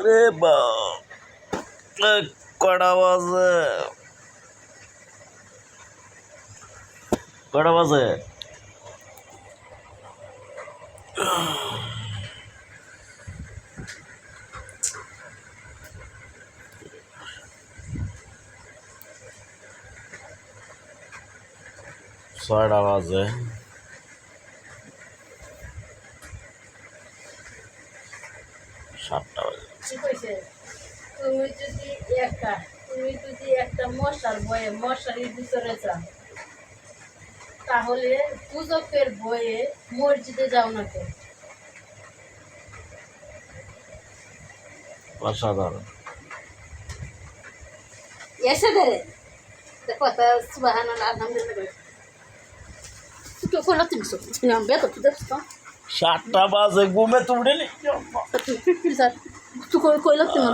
রে বা কটা বাজে কটা বাজে ছয়টা বাজে সাতটা বাজে তুমি যদি একটা মশার ভয়ে মশারির ভিতরে যাও তাহলে পূজকের ভয়ে মসজিদে যাও না কেন? অসাধারণ এসে ধরে কথা সুবহানাল্লাহ আলহামদুলিল্লাহ তো কোলা তুমি সব নাম বেতো তো দেখছো 7টা বাজে ঘুমে তো উঠেনি তুই কইলা তুমি